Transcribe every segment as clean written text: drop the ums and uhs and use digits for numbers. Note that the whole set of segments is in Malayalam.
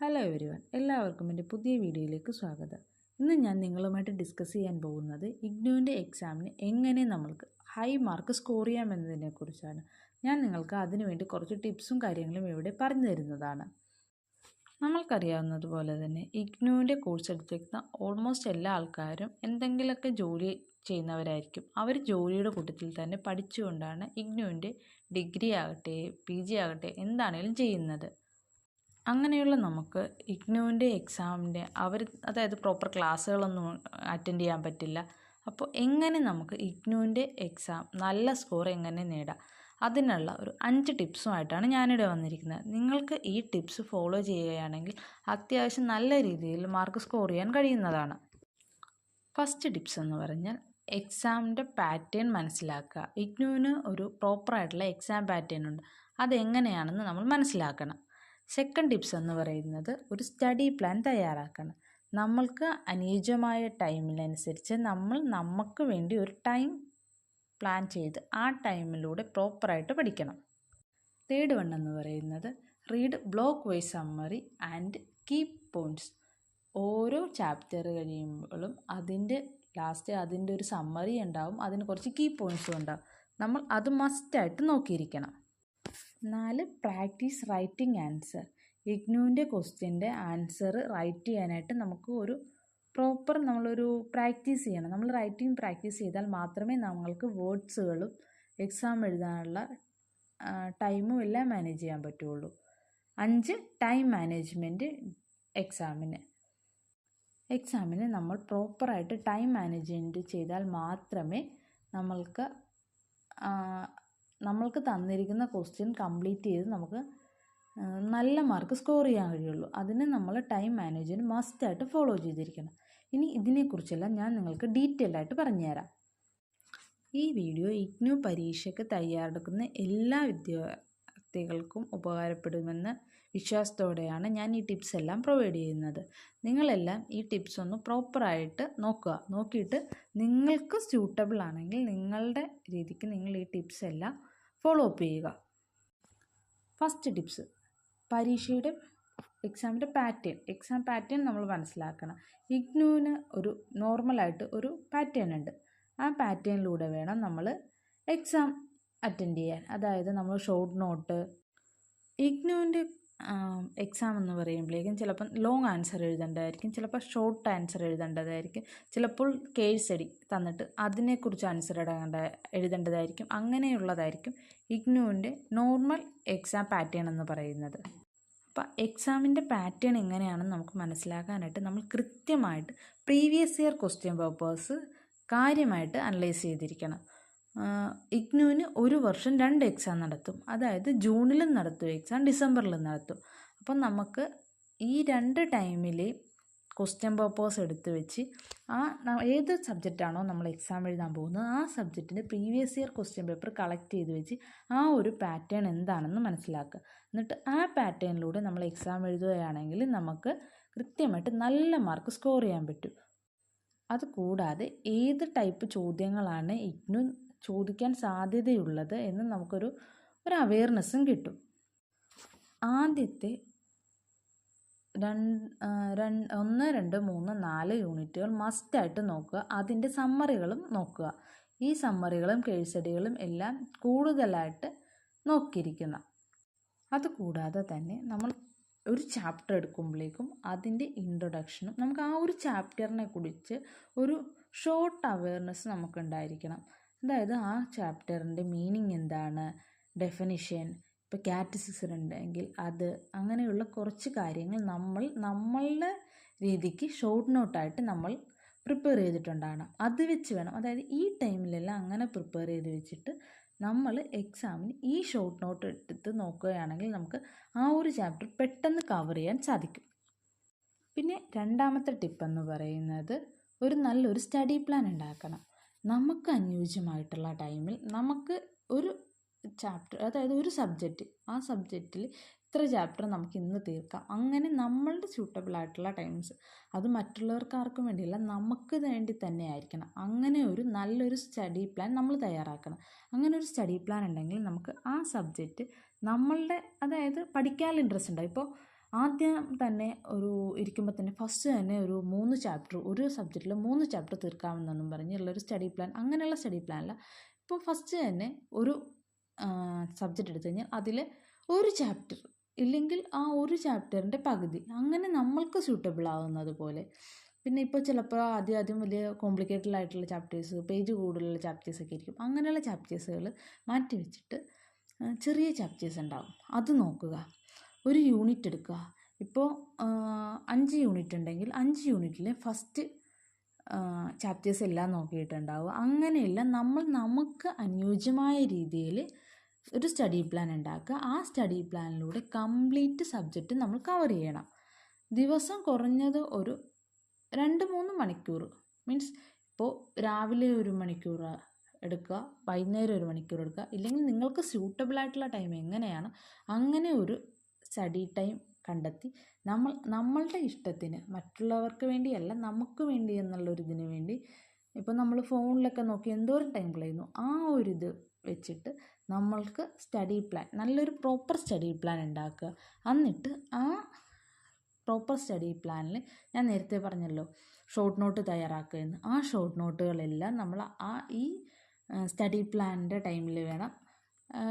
ഹലോ എവരിവൺ, എല്ലാവർക്കും എൻ്റെ പുതിയ വീഡിയോയിലേക്ക് സ്വാഗതം. ഇന്ന് ഞാൻ നിങ്ങളുമായിട്ട് ഡിസ്കസ് ചെയ്യാൻ പോകുന്നത് ഇഗ്നുവിൻ്റെ എക്സാമിന് എങ്ങനെ നമ്മൾക്ക് ഹൈ മാർക്ക് സ്കോർ ചെയ്യാമെന്നതിനെക്കുറിച്ചാണ്. ഞാൻ നിങ്ങൾക്ക് അതിനുവേണ്ടി കുറച്ച് ടിപ്സും കാര്യങ്ങളും ഇവിടെ പറഞ്ഞു തരുന്നതാണ്. നമ്മൾക്കറിയാവുന്നതുപോലെ തന്നെ ഇഗ്നുവിൻ്റെ കോഴ്സ് എടുത്തിരിക്കുന്ന ഓൾമോസ്റ്റ് എല്ലാ ആൾക്കാരും എന്തെങ്കിലുമൊക്കെ ജോലി ചെയ്യുന്നവരായിരിക്കും. അവർ ജോലിയുടെ കൂട്ടത്തിൽ തന്നെ പഠിച്ചുകൊണ്ടാണ് ഇഗ്നുവിൻ്റെ ഡിഗ്രി ആകട്ടെ PG ആകട്ടെ എന്താണേലും ചെയ്യുന്നത്. അങ്ങനെയുള്ള നമുക്ക് ഇഗ്നുവിൻ്റെ എക്സാമിൻ്റെ അതായത് പ്രോപ്പർ ക്ലാസ്സുകളൊന്നും അറ്റൻഡ് ചെയ്യാൻ പറ്റില്ല. അപ്പോൾ എങ്ങനെ നമുക്ക് ഇഗ്നുവിൻ്റെ എക്സാം നല്ല സ്കോർ എങ്ങനെ നേടാം, അതിനുള്ള ഒരു 5 ടിപ്സുമായിട്ടാണ് ഞാനിവിടെ വന്നിരിക്കുന്നത്. നിങ്ങൾക്ക് ഈ ടിപ്സ് ഫോളോ ചെയ്യുകയാണെങ്കിൽ അത്യാവശ്യം നല്ല രീതിയിൽ മാർക്ക് സ്കോർ ചെയ്യാൻ കഴിയുന്നതാണ്. ഫസ്റ്റ് ടിപ്സ് എന്ന് പറഞ്ഞാൽ എക്സാമിൻ്റെ പാറ്റേൺ മനസ്സിലാക്കുക. ഇഗ്നുവിന് ഒരു പ്രോപ്പറായിട്ടുള്ള എക്സാം പാറ്റേൺ ഉണ്ട്, അതെങ്ങനെയാണെന്ന് നമ്മൾ മനസ്സിലാക്കണം. സെക്കൻഡ് ടിപ്സ് എന്ന് പറയുന്നത് ഒരു സ്റ്റഡി പ്ലാൻ തയ്യാറാക്കണം. നമ്മൾക്ക് അനുയോജ്യമായ ടൈമിനനുസരിച്ച് നമുക്ക് വേണ്ടി ഒരു ടൈം പ്ലാൻ ചെയ്ത് ആ ടൈമിലൂടെ പ്രോപ്പറായിട്ട് പഠിക്കണം. തേർഡ് വൺ എന്ന് പറയുന്നത് read block wise summary and key points. ഓരോ ചാപ്റ്റർ കഴിയുമ്പോഴും അതിൻ്റെ ഒരു സമ്മറി ഉണ്ടാവും, അതിന് കുറച്ച് കീ പോയിൻറ്റ്സും ഉണ്ടാവും. നമ്മൾ അത് മസ്റ്റായിട്ട് നോക്കിയിരിക്കണം. 4 പ്രാക്ടീസ് റൈറ്റിംഗ് ആൻസർ. ഇഗ്നുവിൻ്റെ ക്വസ്റ്റ്യൻ്റെ ആൻസർ റൈറ്റ് ചെയ്യാനായിട്ട് നമുക്ക് ഒരു നമ്മളൊരു പ്രാക്ടീസ് ചെയ്യണം. നമ്മൾ റൈറ്റിംഗ് പ്രാക്ടീസ് ചെയ്താൽ മാത്രമേ നമ്മൾക്ക് വേർഡ്സുകളും എക്സാം എഴുതാനുള്ള ടൈമും എല്ലാം മാനേജ് ചെയ്യാൻ പറ്റുള്ളൂ. 5 ടൈം മാനേജ്മെൻറ്റ്. എക്സാമിന് നമ്മൾ പ്രോപ്പറായിട്ട് ടൈം മാനേജ്മെൻറ്റ് ചെയ്താൽ മാത്രമേ നമ്മൾക്ക് തന്നിരിക്കുന്ന ക്വസ്റ്റ്യൻ കംപ്ലീറ്റ് ചെയ്ത് നമുക്ക് നല്ല മാർക്ക് സ്കോർ ചെയ്യാൻ കഴിയുള്ളൂ. അതിന് നമ്മൾ ടൈം മാനേജ്മെൻറ്റ് മസ്റ്റായിട്ട് ഫോളോ ചെയ്തിരിക്കണം. ഇനി ഇതിനെക്കുറിച്ചെല്ലാം ഞാൻ നിങ്ങൾക്ക് ഡീറ്റെയിൽ ആയിട്ട് പറഞ്ഞുതരാം. ഈ വീഡിയോ ഇഗ്നു പരീക്ഷയ്ക്ക് തയ്യാറെടുക്കുന്ന എല്ലാ വിദ്യാർത്ഥികൾക്കും ഉപകാരപ്പെടുമെന്ന വിശ്വാസത്തോടെയാണ് ഞാൻ ഈ ടിപ്സ് എല്ലാം പ്രൊവൈഡ് ചെയ്യുന്നത്. നിങ്ങളെല്ലാം ഈ ടിപ്സ് ഒന്ന് പ്രോപ്പറായിട്ട് നോക്കിയിട്ട് നിങ്ങൾക്ക് സ്യൂട്ടബിൾ ആണെങ്കിൽ നിങ്ങളുടെ രീതിക്ക് നിങ്ങൾ ഈ ടിപ്സ് എല്ലാം ഫോളോ അപ്പ് ചെയ്യുക. ഫസ്റ്റ് ടിപ്സ്, എക്സാമിൻ്റെ എക്സാം പാറ്റേൺ നമ്മൾ മനസ്സിലാക്കണം. ഇഗ്നുവിന് ഒരു നോർമലായിട്ട് ഒരു പാറ്റേൺ ഉണ്ട്. ആ പാറ്റേണിലൂടെ വേണം നമ്മൾ എക്സാം അറ്റൻഡ് ചെയ്യാൻ. അതായത് നമ്മൾ ഷോർട്ട് നോട്ട്, ഇഗ്നുവിൻ്റെ എക്സാം എന്ന് പറയുമ്പോഴേക്കും ചിലപ്പം ലോങ് ആൻസർ എഴുതേണ്ടതായിരിക്കും, ചിലപ്പോൾ ഷോർട്ട് ആൻസർ എഴുതേണ്ടതായിരിക്കും, ചിലപ്പോൾ കേസ് സ്റ്റഡി തന്നിട്ട് അതിനെക്കുറിച്ച് ആൻസർ എഴുതേണ്ടതായിരിക്കും. അങ്ങനെയുള്ളതായിരിക്കും ഇഗ്നുവിൻ്റെ നോർമൽ എക്സാം പാറ്റേൺ എന്ന് പറയുന്നത്. അപ്പോൾ എക്സാമിൻ്റെ പാറ്റേൺ എങ്ങനെയാണെന്ന് നമുക്ക് മനസ്സിലാക്കാനായിട്ട് നമ്മൾ കൃത്യമായിട്ട് പ്രീവിയസ് ഇയർ ക്വസ്റ്റ്യൻ പേപ്പേഴ്സ് കാര്യമായിട്ട് അനലൈസ് ചെയ്തിരിക്കണം. ഇഗ്നുവിന് ഒരു വർഷം 2 എക്സാം നടത്തും. അതായത് ജൂണിലും നടത്തും എക്സാം, ഡിസംബറിലും നടത്തും. അപ്പം നമുക്ക് ഈ 2 ടൈമിലെ ക്വസ്റ്റ്യൻ പേപ്പേഴ്സ് എടുത്ത് വെച്ച് ഏത് സബ്ജക്റ്റാണോ നമ്മൾ എക്സാം എഴുതാൻ പോകുന്നത് ആ സബ്ജക്റ്റിൻ്റെ previous year question paper collect ചെയ്ത് വെച്ച് ആ ഒരു പാറ്റേൺ എന്താണെന്ന് മനസ്സിലാക്കുക. എന്നിട്ട് ആ പാറ്റേണിലൂടെ നമ്മൾ എക്സാം എഴുതുകയാണെങ്കിൽ നമുക്ക് കൃത്യമായിട്ട് നല്ല മാർക്ക് സ്കോർ ചെയ്യാൻ പറ്റും. അതുകൂടാതെ ഏത് ടൈപ്പ് ചോദ്യങ്ങളാണ് ഇഗ്നു ചോദിക്കാൻ സാധ്യതയുള്ളത് എന്ന് നമുക്കൊരു അവെയർനെസ്സും കിട്ടും. ആദ്യത്തെ 1, 2, 3, 4 യൂണിറ്റുകൾ മസ്റ്റായിട്ട് നോക്കുക. അതിൻ്റെ സമ്മറികളും നോക്കുക. ഈ സമ്മറികളും കേസ് സ്റ്റഡികളും എല്ലാം കൂടുതലായിട്ട് നോക്കിയിരിക്കുന്ന. അതുകൂടാതെ തന്നെ നമ്മൾ ഒരു ചാപ്റ്റർ എടുക്കുമ്പോഴേക്കും അതിൻ്റെ ഇൻട്രൊഡക്ഷനും നമുക്ക് ആ ഒരു ചാപ്റ്ററിനെ കുറിച്ച് ഒരു ഷോർട്ട് അവെയർനെസ് നമുക്കുണ്ടായിരിക്കണം. അതായത് ആ ചാപ്റ്ററിൻ്റെ മീനിങ് എന്താണ്, ഡെഫിനിഷൻ, ഇപ്പോൾ കാറ്റസിസം ഉണ്ടെങ്കിൽ അത്, അങ്ങനെയുള്ള കുറച്ച് കാര്യങ്ങൾ നമ്മളുടെ രീതിക്ക് ഷോർട്ട് നോട്ടായിട്ട് നമ്മൾ പ്രിപ്പയർ ചെയ്തിട്ടുണ്ടാകണം. അത് വെച്ച് വേണം, അതായത് ഈ ടൈമിലെല്ലാം അങ്ങനെ പ്രിപ്പയർ ചെയ്ത് വെച്ചിട്ട് നമ്മൾ എക്സാമിന് ഈ ഷോർട്ട് നോട്ട് എടുത്ത് നോക്കുകയാണെങ്കിൽ നമുക്ക് ആ ഒരു ചാപ്റ്റർ പെട്ടെന്ന് കവർ ചെയ്യാൻ സാധിക്കും. പിന്നെ രണ്ടാമത്തെ ടിപ്പെന്ന് പറയുന്നത് നല്ലൊരു സ്റ്റഡി പ്ലാൻ ഉണ്ടാക്കണം. നമുക്ക് അനുയോജ്യമായിട്ടുള്ള ടൈമിൽ നമുക്ക് ഒരു ചാപ്റ്റർ, അതായത് ഒരു സബ്ജക്റ്റ്, ആ സബ്ജക്റ്റിൽ ഇത്ര ചാപ്റ്റർ നമുക്ക് ഇന്ന് തീർക്കാം. അങ്ങനെ നമ്മളുടെ സ്യൂട്ടബിൾ ആയിട്ടുള്ള ടൈംസ്, അത് മറ്റുള്ളവർക്കാർക്കും വേണ്ടിയല്ല, നമുക്ക് വേണ്ടി തന്നെ ആയിരിക്കണം. അങ്ങനെ നല്ലൊരു സ്റ്റഡി പ്ലാൻ നമ്മൾ തയ്യാറാക്കണം. അങ്ങനെ ഒരു സ്റ്റഡി പ്ലാൻ ഉണ്ടെങ്കിൽ നമുക്ക് ആ സബ്ജക്റ്റ് അതായത് പഠിക്കാൻ ഇൻട്രസ്റ്റ് ഉണ്ടാവും. ഇപ്പോൾ ആദ്യം തന്നെ ഇരിക്കുമ്പോൾ തന്നെ ഫസ്റ്റ് തന്നെ ഒരു 3 ചാപ്റ്റർ, ഒരു സബ്ജക്റ്റിൽ 3 ചാപ്റ്റർ തീർക്കാമെന്നൊന്നും പറഞ്ഞുള്ളൊരു സ്റ്റഡി പ്ലാൻ, അങ്ങനെയുള്ള സ്റ്റഡി പ്ലാനല്ല. ഇപ്പോൾ ഫസ്റ്റ് തന്നെ ഒരു സബ്ജക്റ്റ് എടുത്തു കഴിഞ്ഞാൽ അതിൽ ഒരു ചാപ്റ്റർ ഇല്ലെങ്കിൽ ആ ഒരു ചാപ്റ്ററിൻ്റെ പകുതി, അങ്ങനെ നമ്മൾക്ക് സ്യൂട്ടബിൾ ആവുന്നത് പോലെ. പിന്നെ ഇപ്പോൾ ചിലപ്പോൾ ആദ്യം വലിയ കോംപ്ലിക്കേറ്റഡ് ആയിട്ടുള്ള ചാപ്റ്റേഴ്സ്, പേജ് കൂടുതലുള്ള ചാപ്റ്റേഴ്സൊക്കെ ആയിരിക്കും. അങ്ങനെയുള്ള ചാപ്റ്റേഴ്സുകൾ മാറ്റി വെച്ചിട്ട് ചെറിയ ചാപ്റ്റേഴ്സ് ഉണ്ടാവും, അത് നോക്കുക. ഒരു യൂണിറ്റ് എടുക്കുക. ഇപ്പോൾ 5 യൂണിറ്റ് ഉണ്ടെങ്കിൽ 5 യൂണിറ്റിലെ ഫസ്റ്റ് ചാപ്റ്റേഴ്സ് എല്ലാം നോക്കിയിട്ടുണ്ടാവുക. അങ്ങനെയല്ല, നമുക്ക് അനുയോജ്യമായ രീതിയിൽ ഒരു സ്റ്റഡി പ്ലാൻ ഉണ്ടാക്കുക. ആ സ്റ്റഡി പ്ലാനിലൂടെ കംപ്ലീറ്റ് സബ്ജക്റ്റ് നമ്മൾ കവർ ചെയ്യണം. ദിവസം കുറഞ്ഞത് ഒരു 2-3 മണിക്കൂർ, മീൻസ് ഇപ്പോൾ രാവിലെ 1 മണിക്കൂർ എടുക്കുക, വൈകുന്നേരം 1 മണിക്കൂർ എടുക്കുക, ഇല്ലെങ്കിൽ നിങ്ങൾക്ക് സ്യൂട്ടബിൾ ആയിട്ടുള്ള ടൈം എങ്ങനെയാണ് അങ്ങനെ ഒരു സ്റ്റഡി ടൈം കണ്ടെത്തി നമ്മളുടെ ഇഷ്ടത്തിന്, മറ്റുള്ളവർക്ക് വേണ്ടിയല്ല നമുക്ക് വേണ്ടി എന്നുള്ളൊരിതിന് വേണ്ടി. ഇപ്പോൾ നമ്മൾ ഫോണിലൊക്കെ നോക്കി എന്തോരം ടൈം കളയുന്നു, ആ ഒരിത് വെച്ചിട്ട് നമ്മൾക്ക് സ്റ്റഡി പ്ലാൻ, നല്ലൊരു പ്രോപ്പർ സ്റ്റഡി പ്ലാൻ ഉണ്ടാക്കുക. എന്നിട്ട് ആ പ്രോപ്പർ സ്റ്റഡി പ്ലാനിൽ ഞാൻ നേരത്തെ പറഞ്ഞല്ലോ ഷോർട്ട് നോട്ട് തയ്യാറാക്കുക എന്ന്. ആ ഷോർട്ട് നോട്ടുകളെല്ലാം നമ്മൾ ഈ സ്റ്റഡി പ്ലാനിൻ്റെ ടൈമിൽ വേണം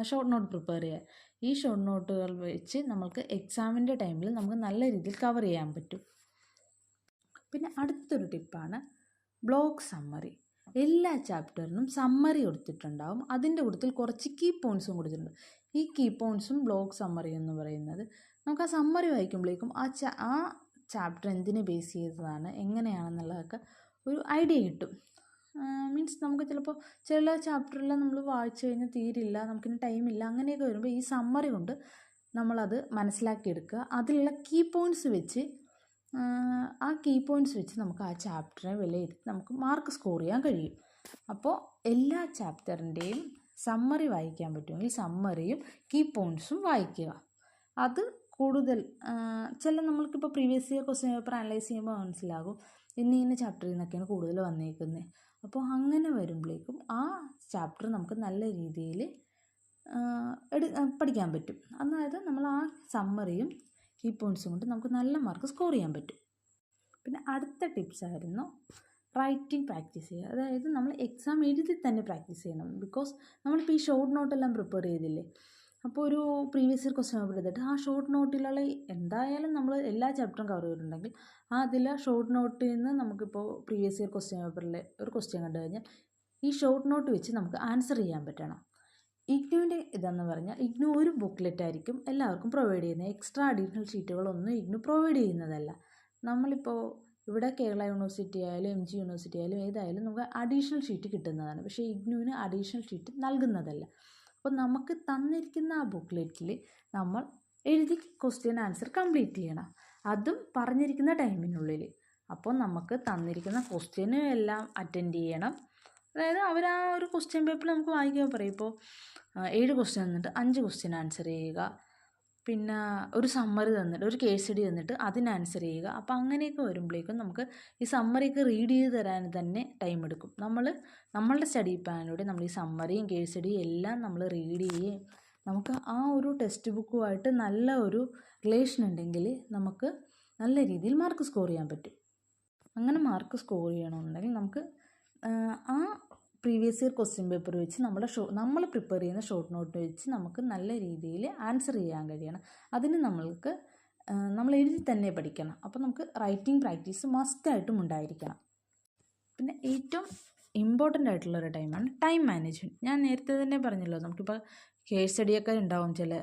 ഷോർട്ട് നോട്ട് പ്രിപ്പയർ ചെയ്യാൻ. ഈ ഷോർട്ട് നോട്ടുകൾ വെച്ച് നമുക്ക് എക്സാമിൻ്റെ ടൈമിൽ നമുക്ക് നല്ല രീതിയിൽ കവർ ചെയ്യാൻ പറ്റും. പിന്നെ അടുത്തൊരു ടിപ്പാണ് ബ്ലോക്ക് സമ്മറി. എല്ലാ ചാപ്റ്ററിനും സമ്മറി കൊടുത്തിട്ടുണ്ടാവും, അതിൻ്റെ കൂട്ടത്തിൽ കുറച്ച് കീ പോയിൻറ്റ്സും കൊടുത്തിട്ടുണ്ട്. ഈ കീ പോയിൻറ്റ്സും ബ്ലോക്ക് സമ്മറി എന്ന് പറയുന്നത്, നമുക്ക് ആ സമ്മറി വായിക്കുമ്പോഴേക്കും ആ ചാപ്റ്റർ എന്തിനെ ബേസ് ചെയ്തതാണ്, എങ്ങനെയാണെന്നുള്ളതൊക്കെ ഒരു ഐഡിയ കിട്ടും. മീൻസ് നമുക്ക് ചിലപ്പോൾ ചില ചാപ്റ്ററെല്ലാം നമ്മൾ വായിച്ചു കഴിഞ്ഞാൽ തീരില്ല, നമുക്കിനി ടൈമില്ല, അങ്ങനെയൊക്കെ വരുമ്പോൾ ഈ സമ്മറി കൊണ്ട് നമ്മളത് മനസ്സിലാക്കിയെടുക്കുക. അതിലുള്ള കീ പോയിൻറ്റ്സ് വെച്ച് നമുക്ക് ആ ചാപ്റ്ററിനെ വിലയിരുത്തി നമുക്ക് മാർക്ക് സ്കോർ ചെയ്യാൻ കഴിയും. അപ്പോൾ എല്ലാ ചാപ്റ്ററിൻ്റെയും സമ്മറി വായിക്കാൻ പറ്റുമെങ്കിൽ സമ്മറിയും കീ പോയിൻറ്റ്സും വായിക്കുക. അത് കൂടുതൽ നമ്മൾക്കിപ്പോൾ previous year question paper analyse ചെയ്യുമ്പോൾ മനസ്സിലാകും ഇന്ന ചാപ്റ്ററിൽ നിന്നൊക്കെയാണ് കൂടുതൽ വന്നേക്കുന്നത്. അപ്പോൾ അങ്ങനെ വരുമ്പോഴേക്കും ആ ചാപ്റ്റർ നമുക്ക് നല്ല രീതിയിൽ പഠിക്കാൻ പറ്റും. അതായത് നമ്മൾ ആ സമ്മറിയും കീ പോയിൻറ്റ്സും കൊണ്ട് നമുക്ക് നല്ല മാർക്ക് സ്കോർ ചെയ്യാൻ പറ്റും. പിന്നെ അടുത്ത ടിപ്സ് ആയിരുന്നു റൈറ്റിംഗ് പ്രാക്ടീസ് ചെയ്യുക. അതായത് നമ്മൾ എക്സാം എഴുതി തന്നെ പ്രാക്ടീസ് ചെയ്യണം. ബിക്കോസ് നമ്മളിപ്പോൾ ഈ ഷോർട്ട് നോട്ടെല്ലാം പ്രിപ്പയർ ചെയ്തില്ലേ, അപ്പോൾ ഒരു പ്രീവിയസ് ഇയർ ക്വസ്റ്റ്യൻ പേപ്പർ എടുത്തിട്ട് ആ ഷോർട്ട് നോട്ടിലുള്ള എന്തായാലും നമ്മൾ എല്ലാ ചാപ്റ്ററും കവർ ചെയ്തിട്ടുണ്ടെങ്കിൽ അതിൽ ഷോർട്ട് നോട്ടിൽ നിന്ന് നമുക്കിപ്പോൾ പ്രീവിയസ് ഇയർ ക്വസ്റ്റ്യൻ പേപ്പറിൽ ഒരു ക്വസ്റ്റ്യൻ കണ്ടു കഴിഞ്ഞാൽ ഈ ഷോർട്ട് നോട്ട് വെച്ച് നമുക്ക് ആൻസർ ചെയ്യാൻ പറ്റണം. ഇഗ്നുവിൻ്റെ ഇതെന്ന് പറഞ്ഞാൽ ഇഗ്നു ഒരു ബുക്ക്ലെറ്റ് ആയിരിക്കും എല്ലാവർക്കും പ്രൊവൈഡ് ചെയ്യുന്നത്. എക്സ്ട്രാ അഡീഷണൽ ഷീറ്റുകളൊന്നും ഇഗ്നു പ്രൊവൈഡ് ചെയ്യുന്നതല്ല. നമ്മളിപ്പോൾ ഇവിടെ കേരള യൂണിവേഴ്സിറ്റി ആയാലും MG യൂണിവേഴ്സിറ്റി ആയാലും ഏതായാലും നമുക്ക് അഡീഷണൽ ഷീറ്റ് കിട്ടുന്നതാണ്. പക്ഷേ ഇഗ്നുവിന് അഡീഷണൽ ഷീറ്റ് നൽകുന്നതല്ല. അപ്പോൾ നമുക്ക് തന്നിരിക്കുന്ന ആ ബുക്ക്ലെറ്റിൽ നമ്മൾ എഴുതി ക്വസ്റ്റ്യൻ ആൻസർ കംപ്ലീറ്റ് ചെയ്യണം, അതും പറഞ്ഞിരിക്കുന്ന ടൈമിനുള്ളിൽ. അപ്പോൾ നമുക്ക് തന്നിരിക്കുന്ന ക്വസ്റ്റ്യനും എല്ലാം അറ്റൻഡ് ചെയ്യണം. അതായത് അവർ ആ ഒരു ക്വസ്റ്റ്യൻ പേപ്പർ നമുക്ക് വായിക്കാൻ പറയും. ഇപ്പോൾ 7 ക്വസ്റ്റ്യൻ തന്നിട്ട് 5 ക്വസ്റ്റ്യൻ ആൻസർ ചെയ്യുക, പിന്നെ ഒരു സമ്മറി തന്നിട്ട് ഒരു കേസ് സ്റ്റഡി തന്നിട്ട് അതിന് ആൻസർ ചെയ്യുക. അപ്പോൾ അങ്ങനെയൊക്കെ വരുമ്പോഴേക്കും നമുക്ക് ഈ സമ്മറിയൊക്കെ റീഡ് ചെയ്ത് തരാൻ തന്നെ ടൈം എടുക്കും. നമ്മളുടെ സ്റ്റഡി പ്ലാനിലൂടെ നമ്മൾ ഈ സമ്മറിയും കേസ് സ്റ്റഡിയും എല്ലാം നമ്മൾ റീഡ് ചെയ്യുകയും നമുക്ക് ആ ഒരു ടെക്സ്റ്റ് ബുക്കുമായിട്ട് നല്ല ഒരു റിലേഷൻ ഉണ്ടെങ്കിൽ നമുക്ക് നല്ല രീതിയിൽ മാർക്ക് സ്കോർ ചെയ്യാൻ പറ്റും. അങ്ങനെ മാർക്ക് സ്കോർ ചെയ്യണമെന്നുണ്ടെങ്കിൽ നമുക്ക് ആ പ്രീവിയസ് ഇയർ ക്വസ്റ്റ്യൻ പേപ്പർ വെച്ച് നമ്മൾ പ്രിപ്പയർ ചെയ്യുന്ന ഷോർട്ട് നോട്ട് വെച്ച് നമുക്ക് നല്ല രീതിയിൽ ആൻസർ ചെയ്യാൻ കഴിയണം. അതിന് നമ്മൾ എഴുതി തന്നെ പഠിക്കണം. അപ്പോൾ നമുക്ക് റൈറ്റിംഗ് പ്രാക്ടീസ് മസ്റ്റായിട്ടും ഉണ്ടായിരിക്കണം. പിന്നെ ഏറ്റവും ഇമ്പോർട്ടൻ്റ് ആയിട്ടുള്ളൊരു ടൈമാണ് ടൈം മാനേജ്മെൻറ്റ്. ഞാൻ നേരത്തെ തന്നെ പറഞ്ഞല്ലോ, നമുക്കിപ്പോൾ കേസ് സ്റ്റഡിയൊക്കെ ഉണ്ടാവും ചില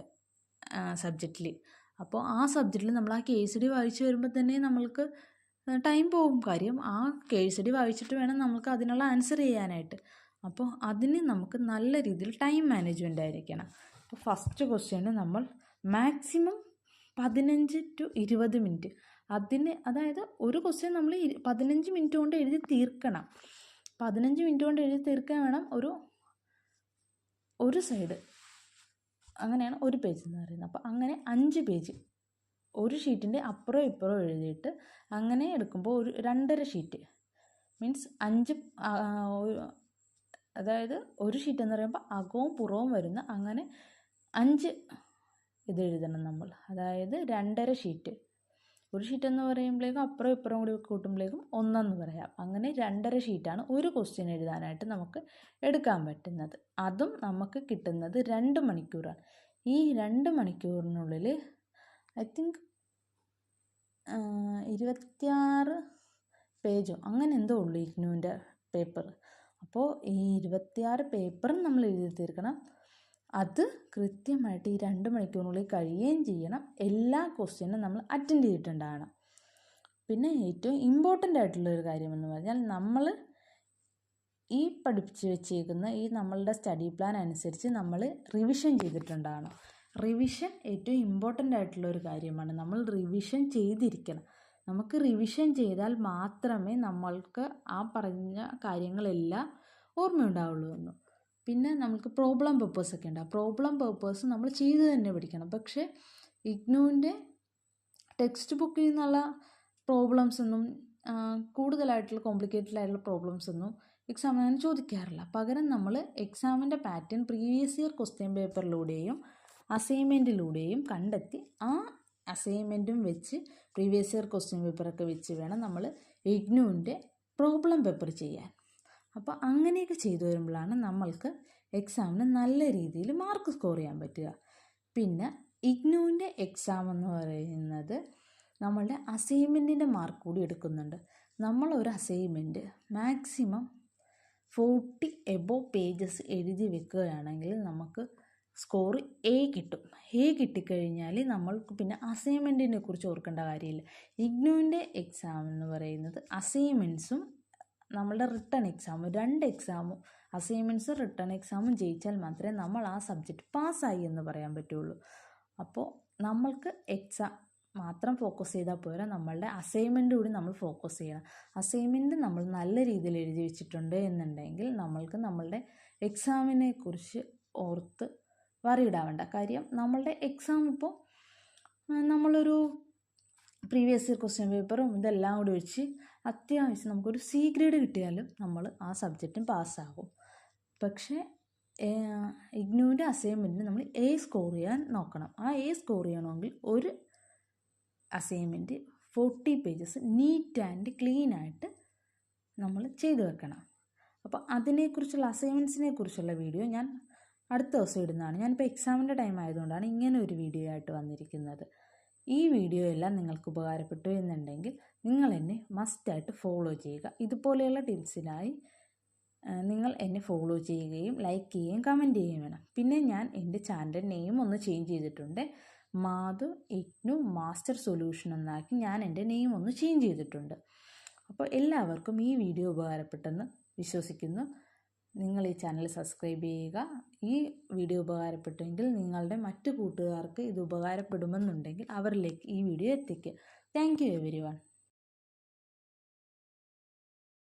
സബ്ജക്റ്റിൽ. അപ്പോൾ ആ സബ്ജക്റ്റിൽ നമ്മൾ ആ കേസ് സ്റ്റഡി വായിച്ച് വരുമ്പോൾ തന്നെ നമ്മൾക്ക് ടൈം പോകും. കാര്യം ആ കേസ് സ്റ്റഡി വായിച്ചിട്ട് വേണം നമുക്ക് അതിനുള്ള ആൻസർ ചെയ്യാനായിട്ട്. അപ്പോൾ അതിന് നമുക്ക് നല്ല രീതിയിൽ ടൈം മാനേജ്മെൻ്റ് ആയിരിക്കണം. അപ്പോൾ ഫസ്റ്റ് ക്വസ്റ്റ്യന് നമ്മൾ മാക്സിമം 15 to 20 മിനിറ്റ് അതായത് ഒരു ക്വസ്റ്റ്യൻ നമ്മൾ 15 മിനിറ്റ് കൊണ്ട് എഴുതി തീർക്കണം. 15 മിനിറ്റ് കൊണ്ട് എഴുതി തീർക്കാൻ വേണം ഒരു സൈഡ്, അങ്ങനെയാണ് ഒരു പേജ് എന്ന് പറയുന്നത്. അപ്പോൾ അങ്ങനെ 5 പേജ് ഒരു ഷീറ്റിൻ്റെ അപ്പുറം ഇപ്പുറം എഴുതിയിട്ട് അങ്ങനെ എടുക്കുമ്പോൾ ഒരു 2.5 ഷീറ്റ് മീൻസ് 5, അതായത് ഒരു ഷീറ്റ് എന്ന് പറയുമ്പോൾ അകവും പുറവും വരുന്ന അങ്ങനെ 5 ഇത് എഴുതണം നമ്മൾ. അതായത് 2.5 ഷീറ്റ്. ഒരു ഷീറ്റ് എന്ന് പറയുമ്പോഴേക്കും അപ്പുറം ഇപ്പുറം കൂടി കൂട്ടുമ്പോഴേക്കും 1 പറയാം. അങ്ങനെ 2.5 ഷീറ്റാണ് ഒരു ക്വസ്റ്റ്യൻ എഴുതാനായിട്ട് നമുക്ക് എടുക്കാൻ പറ്റുന്നത്. അതും നമുക്ക് കിട്ടുന്നത് 2 മണിക്കൂറാണ്. ഈ 2 മണിക്കൂറിനുള്ളിൽ ഐ തിങ്ക് 26 പേജോ അങ്ങനെ എന്തോ ഉള്ളൂ ഇഗ്നുവിൻ്റെ പേപ്പർ. അപ്പോൾ ഈ 26 പേപ്പറും നമ്മൾ എഴുതി തീർക്കണം. അത് കൃത്യമായിട്ട് ഈ 2 മണിക്കൂറിനുള്ളിൽ കഴിയുകയും ചെയ്യണം. എല്ലാ ക്വസ്റ്റ്യനും നമ്മൾ അറ്റൻഡ് ചെയ്തിട്ടുണ്ടാകണം. പിന്നെ ഏറ്റവും ഇമ്പോർട്ടൻ്റ് ആയിട്ടുള്ളൊരു കാര്യമെന്ന് പറഞ്ഞാൽ നമ്മൾ ഈ പഠിപ്പിച്ച് വെച്ചേക്കുന്ന ഈ നമ്മളുടെ സ്റ്റഡി പ്ലാൻ അനുസരിച്ച് നമ്മൾ റിവിഷൻ ചെയ്തിട്ടുണ്ടാകണം. റിവിഷൻ ഏറ്റവും ഇമ്പോർട്ടൻ്റ് ആയിട്ടുള്ളൊരു കാര്യമാണ്. നമ്മൾ റിവിഷൻ ചെയ്തിരിക്കണം. നമുക്ക് റിവിഷൻ ചെയ്താൽ മാത്രമേ നമ്മൾക്ക് ആ പറഞ്ഞ കാര്യങ്ങളെല്ലാം ഓർമ്മയുണ്ടാവുള്ളൂ എന്ന്. പിന്നെ നമുക്ക് പ്രോബ്ലം പേപ്പേഴ്സൊക്കെ ഉണ്ട്. ആ പ്രോബ്ലം പേപ്പേഴ്സ് നമ്മൾ ചെയ്ത് തന്നെ പഠിക്കണം. പക്ഷേ ഇഗ്നുവിൻ്റെ ടെക്സ്റ്റ് ബുക്കിൽ നിന്നുള്ള പ്രോബ്ലംസൊന്നും കൂടുതലായിട്ടുള്ള കോംപ്ലിക്കേറ്റഡ് ആയിട്ടുള്ള പ്രോബ്ലംസൊന്നും എക്സാമിന് ചോദിക്കാറില്ല. പകരം നമ്മൾ എക്സാമിൻ്റെ പാറ്റേൺ പ്രീവിയസ് ഇയർ ക്വസ്റ്റ്യൻ പേപ്പറിലൂടെയും അസൈൻമെൻറ്റിലൂടെയും കണ്ടെത്തി ആ അസൈൻമെൻറ്റും വെച്ച് പ്രീവിയസ് ഇയർ ക്വസ്റ്റ്യൻ പേപ്പറൊക്കെ വെച്ച് വേണം നമ്മൾ ഇഗ്നുവിൻ്റെ പ്രോബ്ലം പേപ്പർ ചെയ്യാൻ. അപ്പോൾ അങ്ങനെയൊക്കെ ചെയ്തു വരുമ്പോഴാണ് നമ്മൾക്ക് എക്സാമിന് നല്ല രീതിയിൽ മാർക്ക് സ്കോർ ചെയ്യാൻ പറ്റുക. പിന്നെ ഇഗ്നുവിൻ്റെ എക്സാം എന്ന് പറയുന്നത് നമ്മളുടെ അസൈൻമെൻറ്റിൻ്റെ മാർക്ക് കൂടി എടുക്കുന്നുണ്ട്. നമ്മളൊരു അസൈൻമെൻറ്റ് മാക്സിമം 40 എബോവ് പേജസ് എഴുതി വെക്കുകയാണെങ്കിൽ നമുക്ക് സ്കോർ A കിട്ടും. A കിട്ടിക്കഴിഞ്ഞാൽ നമ്മൾക്ക് പിന്നെ അസൈൻമെൻറ്റിനെ കുറിച്ച് ഓർക്കേണ്ട കാര്യമില്ല. ഇഗ്നുവിൻ്റെ എക്സാം എന്ന് പറയുന്നത് അസൈൻമെൻറ്റ്സും നമ്മളുടെ റിട്ടേൺ എക്സാമും 2 എക്സാമും അസൈൻമെൻറ്റ്സും റിട്ടേൺ എക്സാമും ജയിച്ചാൽ മാത്രമേ നമ്മൾ ആ സബ്ജക്റ്റ് പാസ്സായി എന്ന് പറയാൻ പറ്റുള്ളൂ. അപ്പോൾ നമ്മൾക്ക് എക്സാം മാത്രം ഫോക്കസ് ചെയ്താൽ പോരാ, നമ്മളുടെ അസൈൻമെൻറ്റ് കൂടി നമ്മൾ ഫോക്കസ് ചെയ്യണം. അസൈൻമെൻറ്റ് നമ്മൾ നല്ല രീതിയിൽ എഴുതി വെച്ചിട്ടുണ്ട് എന്നുണ്ടെങ്കിൽ നമ്മൾക്ക് നമ്മളുടെ എക്സാമിനെ കുറിച്ച് ഓർത്ത് വറിയിടാവേണ്ട. കാര്യം നമ്മളുടെ എക്സാം ഇപ്പോൾ നമ്മളൊരു പ്രീവിയസ് ഇയർ ക്വസ്റ്റ്യൻ പേപ്പറും ഇതെല്ലാം കൂടി വെച്ച് അത്യാവശ്യം നമുക്കൊരു C ഗ്രേഡ് കിട്ടിയാലും നമ്മൾ ആ സബ്ജക്റ്റും പാസ്സാകും. പക്ഷേ ഇഗ്നുവിൻ്റെ അസൈൻമെൻറ്റിന് നമ്മൾ A സ്കോർ ചെയ്യാൻ നോക്കണം. ആ A സ്കോർ ചെയ്യണമെങ്കിൽ ഒരു assignment 40 pages neat and clean ആയിട്ട് നമ്മൾ ചെയ്തു വെക്കണം. അപ്പോൾ അതിനെക്കുറിച്ചുള്ള അസൈൻമെൻറ്റ്സിനെ കുറിച്ചുള്ള വീഡിയോ ഞാൻ അടുത്ത ദിവസം ഇടുന്നതാണ്. ഞാനിപ്പോൾ എക്സാമിൻ്റെ ടൈം ആയതുകൊണ്ടാണ് ഇങ്ങനെ ഒരു വീഡിയോ ആയിട്ട് വന്നിരിക്കുന്നത്. ഈ വീഡിയോ എല്ലാം നിങ്ങൾക്ക് ഉപകാരപ്പെട്ടു എന്നുണ്ടെങ്കിൽ നിങ്ങൾ എന്നെ മസ്റ്റായിട്ട് ഫോളോ ചെയ്യുക. ഇതുപോലെയുള്ള ടിപ്സിനായി നിങ്ങൾ എന്നെ ഫോളോ ചെയ്യുകയും ലൈക്ക് ചെയ്യുകയും കമൻറ്റ് ചെയ്യുകയും വേണം. പിന്നെ ഞാൻ എൻ്റെ ചാനൽ നെയിം ഒന്ന് ചേഞ്ച് ചെയ്തിട്ടുണ്ട്. മാധു ഇഗ്നു മാസ്റ്റർ സൊല്യൂഷൻ എന്നാക്കി ഞാൻ എൻ്റെ നെയിം ഒന്ന് ചേഞ്ച് ചെയ്തിട്ടുണ്ട്. അപ്പോൾ എല്ലാവർക്കും ഈ വീഡിയോ ഉപകാരപ്പെട്ടെന്ന് വിശ്വസിക്കുന്നു. നിങ്ങൾ ഈ ചാനൽ സബ്സ്ക്രൈബ് ചെയ്യുക. ഈ വീഡിയോ ഉപകാരപ്പെട്ടെങ്കിൽ നിങ്ങളുടെ മറ്റു കൂട്ടുകാർക്ക് ഇത് ഉപകാരപ്പെടുമെന്നുണ്ടെങ്കിൽ അവരിലേക്ക് ഈ വീഡിയോ എത്തിക്കുക. Thank you everyone.